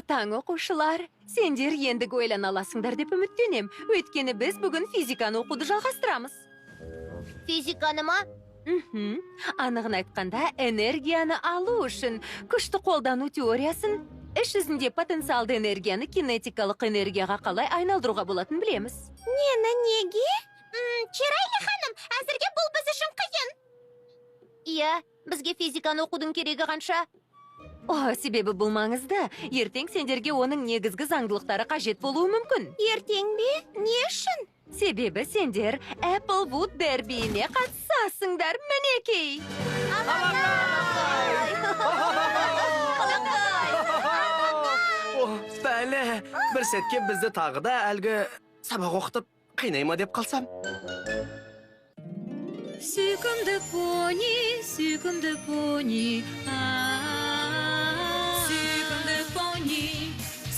таң оқушылар. Сендер ендігі ойлана аласыңдар деп үміттенем. Өйткені біз бүгін физиканы оқуды жалғастырамыз. Физиканы ма? Анығын айтқанда, энергияны алу үшін күшті қолдану теориясын, іс жүзінде потенциалды энергияны кинетикалық энергияға қалай айналдыруға болатын білеміз. Нені неге? Черайлы ханым, әзірге бұл біз үшін қиын. Иә, бізге физиканы оқудың керегі қанша? Себебі бұл маңызды. Ертең сендерге оның негізгі заңдылықтары қажет болуы мүмкін. Ертең бе? Не үшін? Себебі сендер Applewood дербиіне қатысасыңдар, мінекей. Бәлі, бір сәтке бізді тағы да әлгі сабақ оқытып қинай ма деп қалсам. Сүйкімді пони, сүйкімді пони.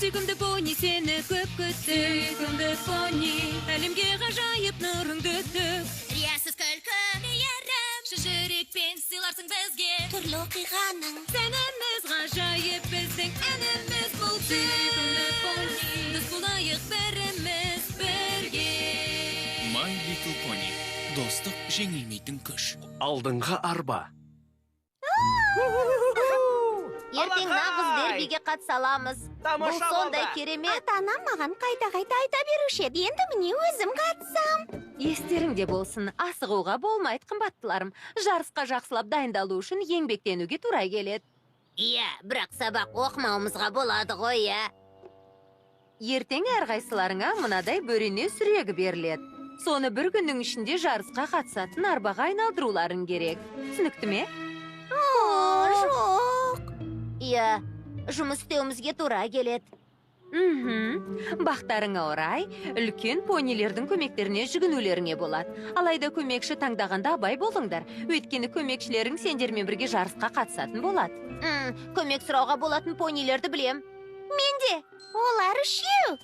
Сүйкімді пони, сені көп күттік. Сүйкімді пони, әлемге ғажайып нұрыңды төк. Риясыз күлкі, мейірім, жүрекпен сыйларсың бізге түрлі оқиғаның. Сәніміз ғажайып, біздің әніміз бұл. Сүйкімді пони, дос болайық бәріміз бірге. My Little Pony. Достық жеңілмейтін күш. Алдыңғы арба. Ертең нағыз дербиге қатысаламыз. Бұл сондай керемет. Ата-анам маған қайта-қайта айта беруші еді. Енді міне өзім қатысам. Естеріңде болсын, асығуға болмайды қымбаттыларым. Жарысқа жақсылап дайындалу үшін еңбектенуге тура келеді. Иә, бірақ сабақ оқымауымызға болады ғой, иә. Ертең әрқайсыларыңа мынадай бөрене сүрегі беріледі. Соны бір күннің ішінде жарысқа қатысатын арбаға айналдыруларың керек. Түсінікті ме? Жоқ. Иә, жұмыс істеуімізге тура келеді. Бақтарыңа орай, үлкен понилердің көмектеріне жүгінулеріңе болады. Алайда көмекші таңдағанда абай болыңдар. Өйткені көмекшілерің сендермен бірге жарысқа қатысатын болады. Көмек сұрауға болатын понилерді білем. Менде, олар үшеу.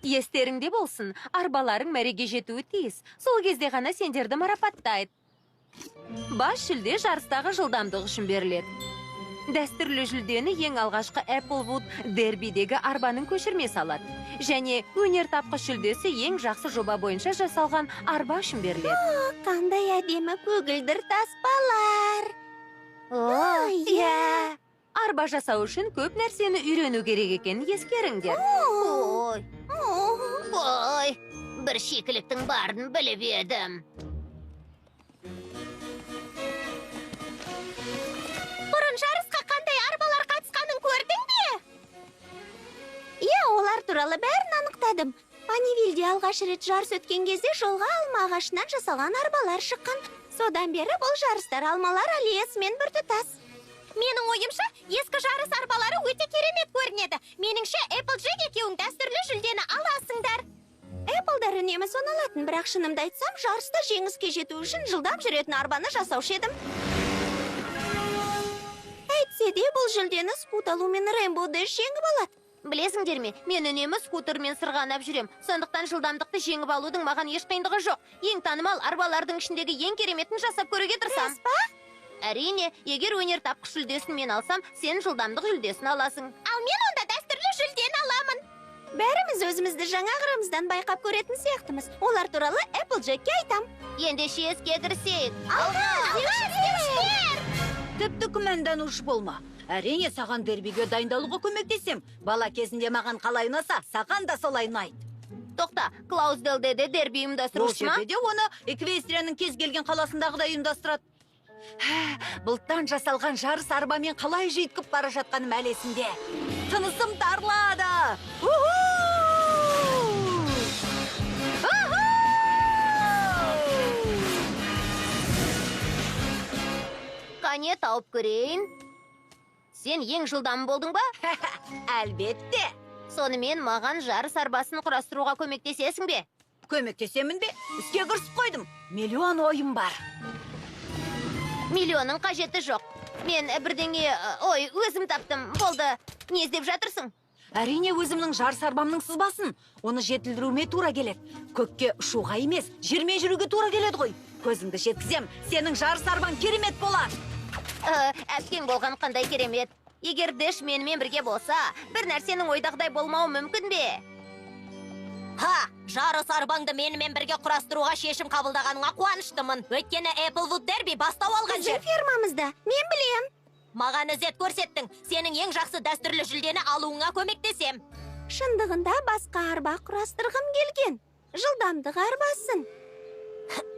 Естеріңде болсын, арбаларың мәреге жетуі тиіс. Сол кезде ғана сендерді марапаттайды. Бас жүлде жарыстағы жылдамдық үшін беріледі. Дәстүрлі жүлдені ең алғашқы Applewood дербидегі арбаның көшірмесі алады. Және өнертапқыш жүлдесі ең жақсы жоба бойынша жасалған арба үшін беріледі. Қандай әдемі көгілдір таспалар. Иә. Арба жасау үшін көп нәрсені үйрену керек екенін ескеріңдер. Ой, бір шикіліктің барын біліп едім. Бұрын жарысқа қандай арбалар қатысқанын көрдің бе? Иә, олар туралы бәрін анықтадым. Панивилде алғаш рет жарыс өткен кезде жолға алма ағашынан жасалған арбалар шыққан. Содан бері бұл жарыстар алмалар аллеясымен біртұтас. Менің ойымша, ескі жарыс арбалары өте керемет көрінеді. Меніңше, Applejack екеуің дәстүрлі жүлдені аласыңдар. Appleдар үнемі соны алатын, бірақ шынымды айтсам, жарыста жеңіске жету үшін жылдам жүретін арбаны жасаушы едім. Әйтсе де, бұл жүлдені Скуталу мен Рейнбоуды жеңіп алады. Білесіңдер ме, мен үнемі скутермен сырғанап жүрем. Сондықтан жылдамдықты жеңіп алудың маған еш қиындығы жоқ. Ең танымал арбалардың ішіндегі ең кереметін жасап көруге тырысам. Әрине, егер өнертапқыш жүлдесін мен алсам, сен жылдамдық жүлдесін аласың. Ал мен онда дәстүрлі жүлдені аламын. Бәріміз өзімізді жаңа қырымыздан байқап көретін сияқтымыз. Олар туралы Applejackке айтам. Ендеше іске кірісейік. Тіпті күмәнданушы болма. Әрине, саған дербиге дайындалуға көмектесем. Бала кезінде маған қалай ұнаса, саған да солай ұнайды. Тоқта, Клаусделде де дерби ұйымдастырушы ма? Бұл жерде оны Эквестрияның кез келген қаласындағыдай ұйымдастырады. Бұлттан жасалған жарыс арбамен қалай жүйткіп бара жатқаным әлесінде. Тынысым тарлады. Қане тауып көрейін. Сен ең жылдам болдың ба? Әлбетте. Сонымен маған жарыс арбасын құрастыруға көмектесесің бе? Көмектесемін бе? Іске кірісіп қойдым. Миллион ойым бар. Миллионның қажеті жоқ. Мен бірдеңе, өзім таптым. Болды. Не іздеп жатырсың? Әрине өзімнің жарыс арбамның сызбасын. Оны жетілдіруіме тура келеді. Көкке ұшуға емес, жермен жүруге тура келеді ғой. Көзімді жеткізем, сенің жарыс арбаң керемет болады. Әпкең болған қандай керемет. Егер Дэш менімен бірге болса, бір нәрсенің ойдағыдай болмауы мүмкін бе? Ха, жарыс арбаңды менімен бірге құрастыруға шешім қабылдағаныңа қуаныштымын. Өйткені Эпплвуд дерби бастау алған Біздің жер. фермамызда, мен білем. Маған ізет көрсеттің. Сенің ең жақсы дәстүрлі жүлдені алуыңа көмектесем. Шындығында басқа арба құрастырғым келген. Жылдамдық арбасын.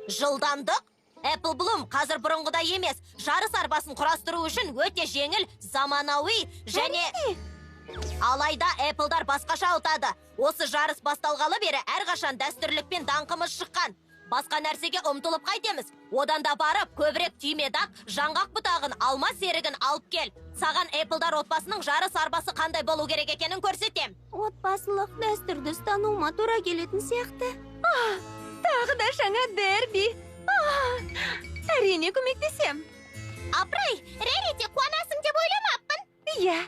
Жылдамдық? Эпплблум қазір бұрынғыдай емес. Жарыс арбасын құрастыру үшін өте жеңіл, заманауи және... Алайда Эпплдар басқаша ұтады. Осы жарыс басталғалы бері әрқашан дәстүрлікпен даңқымыз шыққан. Басқа нәрсеге ұмтылып қайтеміз. Одан да барып, көбірек түймедақ, жаңғақ бұтағын, алма серігін алып кел. Саған Эпплдар отбасының жарыс арбасы қандай болу керек екенін көрсетем. Отбасылық дәстүрді ұстануыма тура келетін сияқты. Тағы да жаңа дерби. Әрине көмектесем. Апрай, Рерити қуанасың деп ойламаппын. Иә,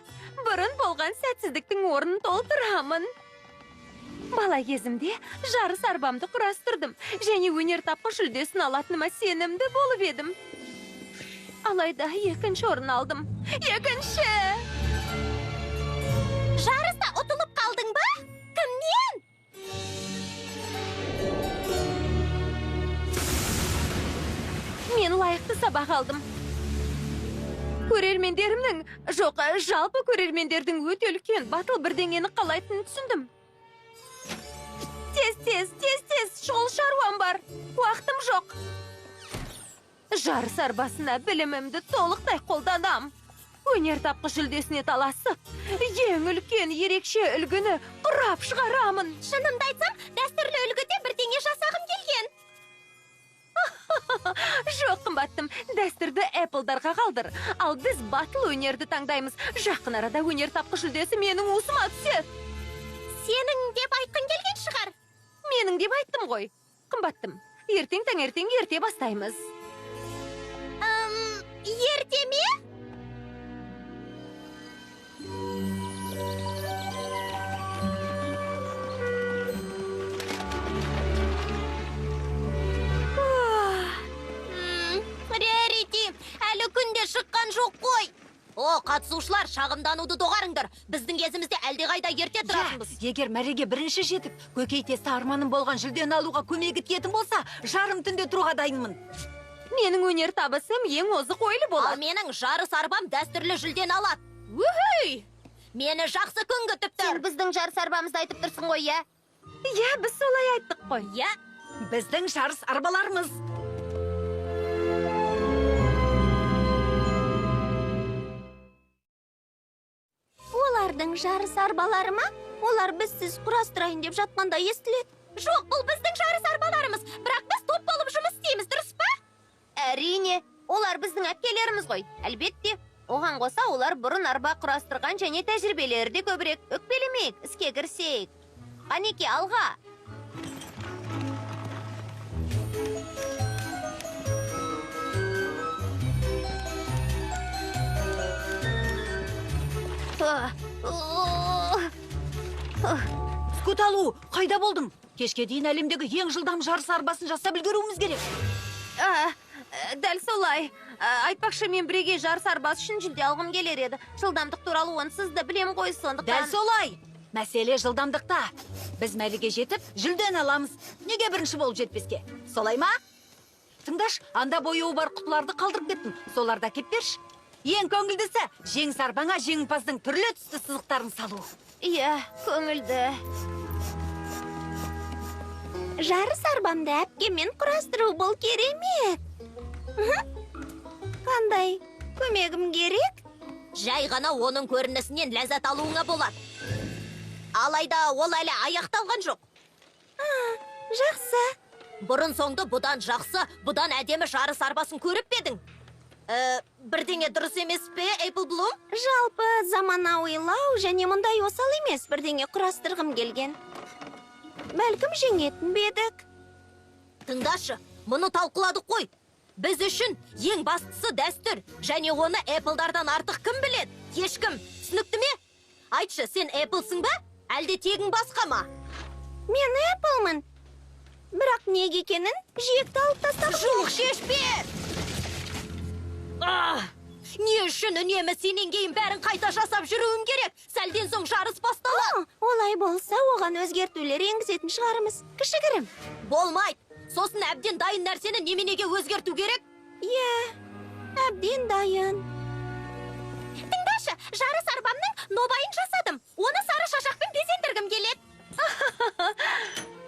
бұрын болған сәтсіздіктің орнын толтырамын. Бала кезімде жарыс арбамды құрастырдым, және өнер тапқыш жүлдесін алатыныма сенімді болып едім. Алайда екінші орын алдым. Екінші! Жарыста ұтылып қалдың ба? Кімнен? Мен лайықты сабақ алдым. Көрермендерімнің, жоқ, жалпы көрермендердің өте үлкен батыл бірдеңені қалайтынын түсіндім. Тез, шұғыл шаруам бар. Уақытым жоқ. Жарыс арбасына білімімді толықтай қолданам. Өнер тапқыш жүлдесіне таласып, ең үлкен ерекше үлгіні құрап шығарамын. Шынымды айтсам, дәстүрлі үлгіде бірдеңе жасағым келген. Жоқ, қымбаттым, дәстүрді Эпплдарға қалдыр. Ал біз батыл өнерді таңдаймыз. Жақын арада өнер тапқыш жүлдесі менің уысыма түсер. Сенің деп айтқың келген шығар. Менің деп айттым ғой. Қымбаттым, ертең таңертең ерте бастаймыз. Ерте ме? Рерити, әлі күнде шыққан жоқ қой. О, қатысушылар, шағымдануды доғарыңдар. Біздің кезімізде әлдеқайда ерте тұратынбыз. Егер мәреге бірінші жетіп, көкейтесті арманым болған жүлдені алуға көмегі тиетін болса, жарым түнде тұруға дайынмын. Менің өнер табысым ең озық ойлы Ал болады. менің жарыс арбам дәстүрлі жүлдені алады. Үхүй! Мені жақсы күн күтіп Сен тұр. біздің жарыс арбамызды айтып тұрсың ғой, иә? Иә, біз солай айттық қой. Иә, Біздің жарыс арбаларымыз. Олардың жарыс арбалары ма? Олар бізсіз құрастырайын деп жатқанда естіледі. жоқ, бұл біздің жарыс арбаларымыз. Бірақ біз топ болып жұмыс істейміз, дұрыс па? Әрине, олар біздің әпкелеріміз ғой. Әлбетте, оған қоса олар бұрын арба құрастырған және тәжірибелері де көбірек. Өкпелемейік, іске кірсейік. Қанеке, алға. Скуталу, қайда болдың? Кешке дейін әлемдегі ең жылдам жарыс арбасын жасап үлгеруіміз керек. Дәл солай. Айтпақшы, мен бірге жарыс арбасы үшін жүлде алғым келер еді. Жылдамдық туралы онсыз да білем ғой, сондықтан. Дәл солай. Мәселе жылдамдықта. Біз мәліге жетіп, жүлдені аламыз. Неге бірінші болып жетпеске? Солай ма? Тыңдаш, анда бояуы бар құтыларды қалдырып кеттім. Соларда кеп берші. Ең көңілдісі, жеңіс арбаңа жеңімпаздың түрлі түсті сызықтарын салу. Иә, көңілді. Жарыс арбамды әпкемен құрастыру бұл керемет. Қандай көмегім керек? Жай ғана оның көрінісінен ләззат алуыңа болады. Алайда ол әлі аяқталған жоқ. Жақсы. Бұрын соңды бұдан жақсы, бұдан әдемі жарыс арбасын көріп пе едің? Бірдеңе дұрыс емес пе, Эпплблум? Жалпы заманауилау және мұндай осал емес бірдеңе құрастырғым келген. Бәлкім жеңетін бедік. Тыңдашы, мұны талқыладық қой. Біз үшін ең бастысы дәстүр, және оны Эпплдардан артық кім біледі? Ешкім, түсінікті ме? Айтшы, сен Эпплсың ба? Әлде тегің басқа ма? Мен Эпплмін. Бірақ неге екенін жиекті алып тастап Жоқ, шешпе! Не үшін үнемі сенен кейін бәрін қайта жасап жүруім керек? Сәлден соң жарыс басталады. Олай болса, оған өзгертулер енгізетін шығарымыз. Кішігірім. Болмайды. Сосын әбден дайын нәрсені неменеге өзгерту керек? Иә, әбден дайын. Тыңдашы, жарыс арбамның нобайын жасадым. Оны сары шашақпен безендіргім келеді.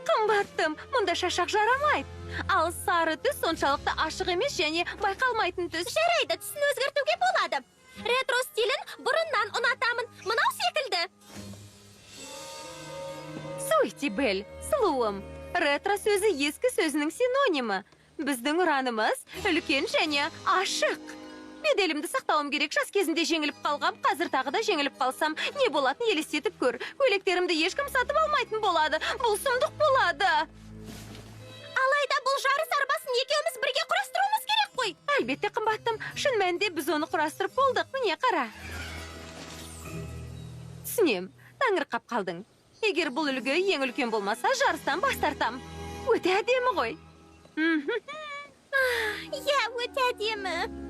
Қымбаттым, мұнда шашақ жарамайды. Ал сары түс соншалықты ашық емес және байқалмайтын түс. Жарайды, түсін өзгертуге болады. Ретро стилін бұрыннан ұнатамын. Мынау секілді. Суйти Бель, сұлуым. Ретро сөзі ескі сөзінің синонимі. Біздің ұранымыз үлкен және ашық. Беделімді сақтауым керек. Жас кезінде жеңіліп қалғам, қазір тағы да жеңіліп қалсам, не болатын елестетіп көр. Көйлектерімді ешкім сатып алмайтын болады. Бұл сұмдық болады. Алайда бұл жарыс арбасын екеуміз бірге құрастыруымыз керек қой. Әлбетте, қымбаттым. Шын мәнінде біз оны құрастырып болдық. Міне қара. Түсінем, таңырқап қалдың. Егер бұл үлгі ең үлкен болмаса, жарыстан бас тартам. Өте әдемі ғой. Иә, өте әдемі.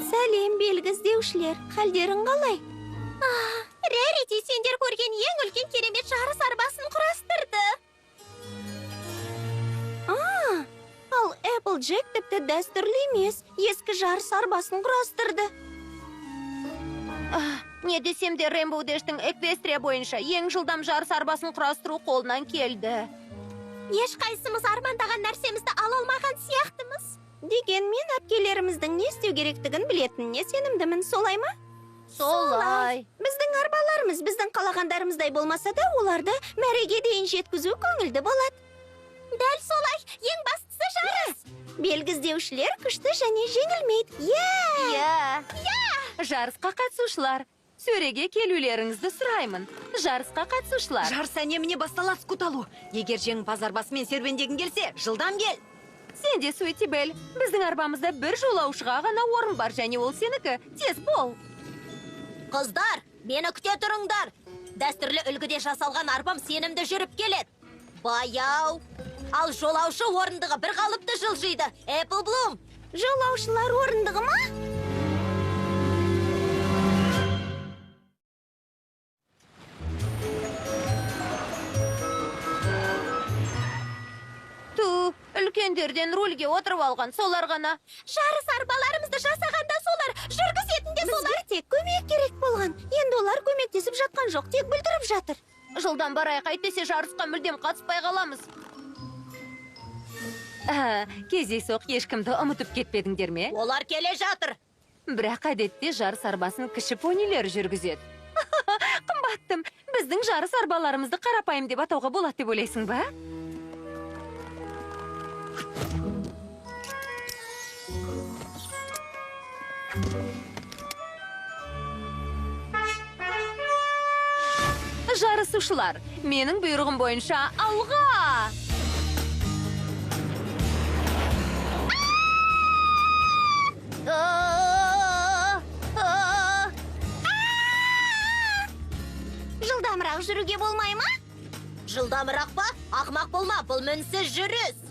Сәлем, белгі іздеушілер. Халдерің қалай? Рарити, сендер көрген ең үлкен керемет жарыс арбасын құрастырды. Ал Applejack тіпті дәстүрлі емес, ескі жарыс арбасын құрастырды. Не десем де Рэмбоу Дэштің Эквестрия бойынша ең жылдам жарыс арбасын құрастыру қолынан келді. Ешқайсымыз армандаған нәрсемізді ала алмаған сияқтымыз. Дегенмен әпкелеріміздің не істеу керектігін білетініне сенімдімін, солай ма? Солай. Біздің арбаларымыз біздің қалағандарымыздай болмаса да, оларды мәреге дейін жеткізу көңілді болады. Дәл солай, ең бастысы жарыс. Белгі іздеушілер күшті және жеңілмейді. Жарысқа қатысушылар, сөреге келулеріңізді сұраймын. Жарысқа қатысушылар. Жарыс әнеміне басталас Скуталу. Егер жеңімпаз арбасымен серуендегің келсе, жылдам кел. Сен де, Суйти Бель, біздің арбамызда бір жолаушыға ғана орын бар, және ол сенікі. Тез бол. Қыздар, мені күте тұрыңдар. Дәстүрлі үлгіде жасалған арбам сенімді жүріп келеді. Баяу. Ал жолаушы орындығы бір қалыпты жылжиды. Apple Bloom. Жолаушылар орындығы ма? Үлкендерден рульге отырып алған солар ғана. Жарыс арбаларымызды жасағанда солар, жүргізетін де солар. Бізге тек көмек керек болған. Енді олар көмектесіп жатқан жоқ, тек бүлдіріп жатыр. Жылдан барайық, әйтпесе жарысқа мүлдем қатыспай қаламыз. Кездейсоқ ешкімді ұмытып кетпедіңдер ме? Олар келе жатыр. Бірақ әдетте жарыс арбасын кіші понилер жүргізеді. Қымбаттым, біздің жарыс арбаларымызды қарапайым деп атауға болады деп ойлайсың ба? Жарысушылар, менің бұйрығым бойынша алға! Жылдамырақ жүруге болмай ма? Жылдамырақ па? Ақмақ болма, бұл мінсіз жүріс.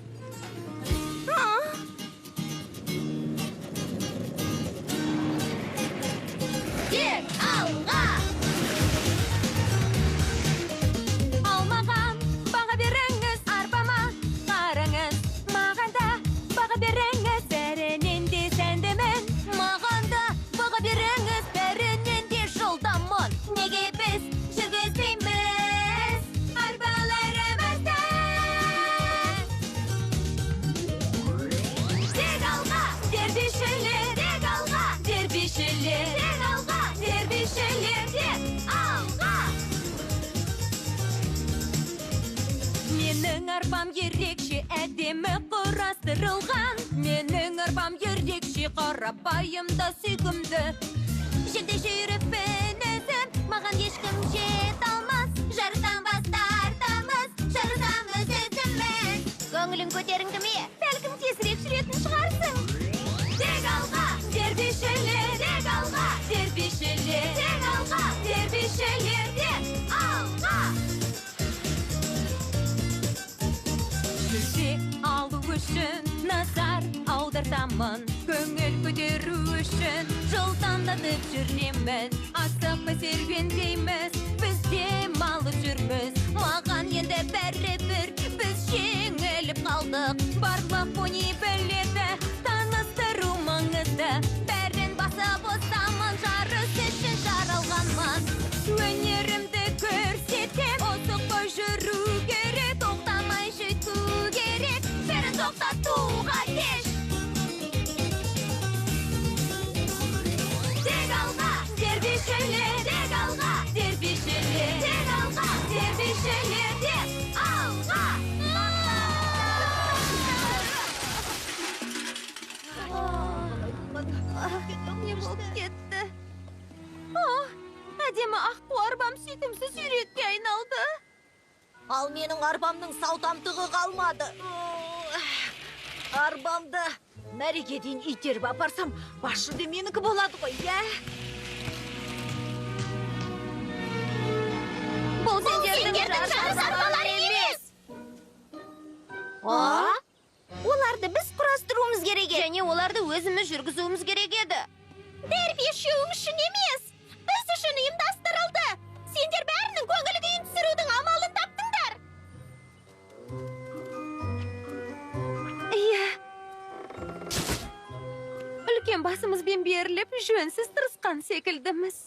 ерекше әдемі құрастырылған. Менің арбам ерекше қарапайым да сүйкімді. Жерде жүріп өзім, маған ешкім жет алмас. Жарыстан бас тартамыз, жарысамыз өзіміз. Көңілің көтеріңкі ме? Бәлкім тезірек жүретін шығарсың. Тек алға, дербишелер, тек алға, дербишелер, тек алға, дербишелер, тек алға. Жүлде алу үшін назар аудартамын, көңіл көтеру үшін жылдамдатып жүремін. Асықпай серуендейміз, біз демалып жүрміз. Маған енді бәрібір, біз жеңіліп қалдық. Барлық пони біледі, таныстыру маңызды. Бәрін басып озамын, жарыс үшін жаралғанмын. Өнерімді көрсетем, осықпай жүру керек, тоқтамай жету керек, бәрін тоқтатуға кеш. Тек алға, дербишелер, тек алға, дербишелер, тек алға, дербишелер, тек алға. Не болып кетті? Әдемі аққу арбам сүйкімсіз суретке айналды. Ал менің арбамның саутамтығы қалмады. Арбамды мәреге дейін итеріп апарсам, бас жүлде менікі болады ғой, иә? Бұл Сендердің жарыс арбалар емес! Оларды біз құрастыруымыз керек еді. Және оларды өзіміз жүргізуіміз керек еді. Дерби шоуың үшін емес, біз үшін ұйымдастырылды. Сендер бәрінің көңіл күйін түсірудің амалын таптыңдар. Иә. Үлкен басымызбен беріліп, жөнсіз тырысқан секілдіміз.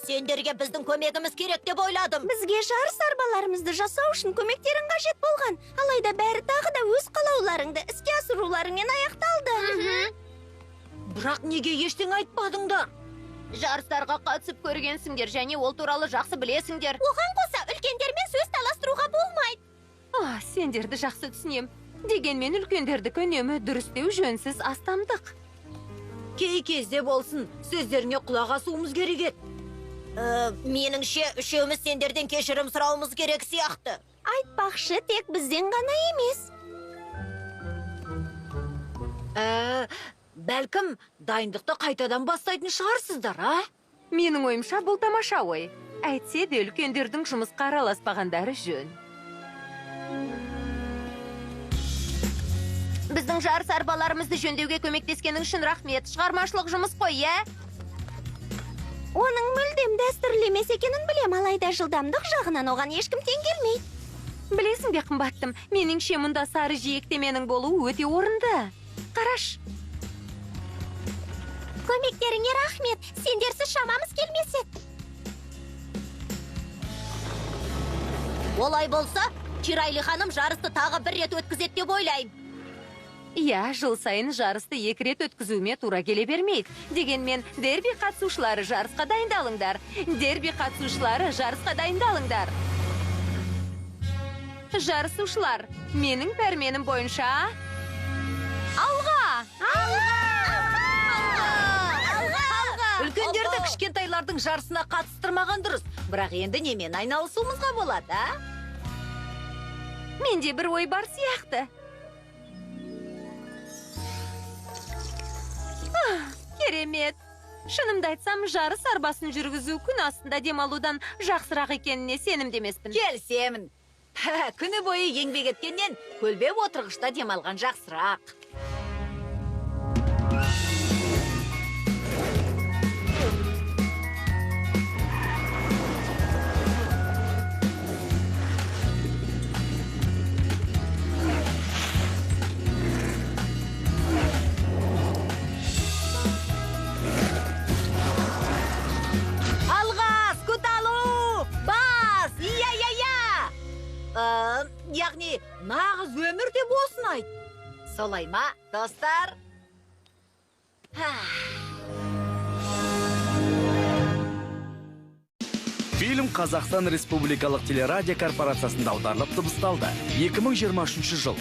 Сендерге біздің көмегіміз керек деп ойладым. Бізге жарыс арбаларымызды жасау үшін көмектерің қажет болған. Алайда бәрі тағы да өз қалауларыңды іске асыруларыңмен аяқталды. Бірақ неге ештеңе айтпадыңдар? Жарыстарға қатысып көргенсіңдер, және ол туралы жақсы білесіңдер. Оған қоса үлкендермен сөз таластыруға болмайды. Сендерді жақсы түсінем. Дегенмен үлкендерді үнемі дұрыстеу жөнсіз астамдық. Кей кезде болсын, сөздеріңе құлақ асуымыз керек еді. Меніңше, үшеуміз сендерден кешірім сұрауымыз керек сияқты. Айтпақшы, тек бізден ғана емес. Бәлкім, дайындықты қайтадан бастайтын шығарсыздар, а? Менің ойымша бұл тамаша ой. Әйтсе де үлкендердің жұмысқа араласпағандары жөн. Біздің жарыс арбаларымызды жөндеуге көмектескенің үшін рахмет. Шығармашылық жұмыс қой, иә? Оның мүлдем дәстүрлі емес екенін білем, алайда жылдамдық жағынан оған ешкім тең келмейді. Білесің бе, қымбаттым, меніңше мұнда сары жиектеменің болуы өте орынды. Қараш. Көмектеріңе рахмет, сендерсіз шамамыз келмесе. Олай болса, Чирайлы ханым жарысты тағы бір рет өткізеді деп ойлаймын. Иә, жыл сайын жарысты 2 рет өткізуіме тура келе бермейді. Дегенмен, дерби қатысушылары жарысқа дайындалыңдар. Дерби қатысушылары жарысқа дайындалыңдар. Жарысушылар, менің пәрменім бойынша... Алға! Үлкендерді кішкентайлардың жарысына қатыстырмаған дұрыс. Бірақ енді немен айналысуымызға болады, а? Менде бір ой бар сияқты. Керемет. Шынымды айтсам, жарыс арбасын жүргізу күн астында демалудан жақсырақ екеніне сенімдемеспін. Келсемін. Күні бойы еңбек еткеннен көлбеп отырғышта демалған жақсырақ. Яғни, нағыз өмір деп осын айт. Солай ма, достар? Фильм Қазақстан Республикалық телерадио корпорациясында аударылып дыбысталды. 2023 жыл.